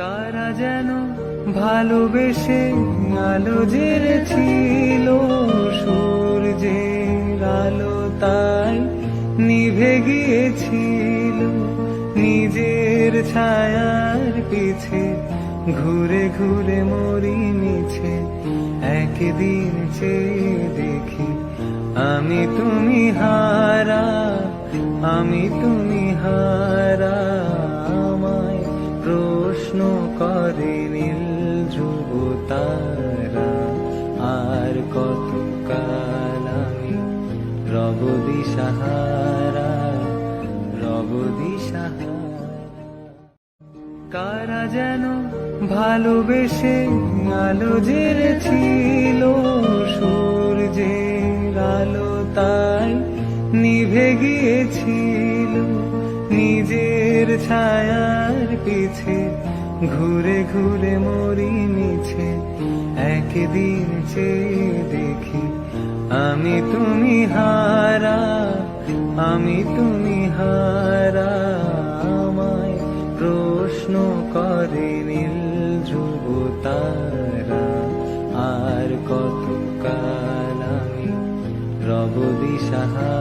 কারা যেন ভালোবেসে আলো জেলেছিল, সূর্যের আলো তাই নিভে গিয়েছিল। নিজের ছায়ার পিছে ঘুরে ঘুরে মরি মিছে, একদিন চেয়ে দেখি আমি তুমি হারা, আমি তুমি হারা। আমায় প্রশ্ন করে নীল ধ্রুব তারা, আর কতকাল আমি রব দিশাহারা, রব দিশাহারা। কারা যেন ভালোবেসে আলো জেলেছিল, সূর্যের আলো তাই নিভে গিয়েছিল। নিজের ছায়ার পিছে ঘুরে ঘুরে মরি মিছে, একদিন চেয়ে দেখি আমি তুমি হারা, আমি তুমি হারা। আমায় প্রশ্ন করে নীল ধ্রুব তারা, আর কতকাল আমি রব দিশাহারা।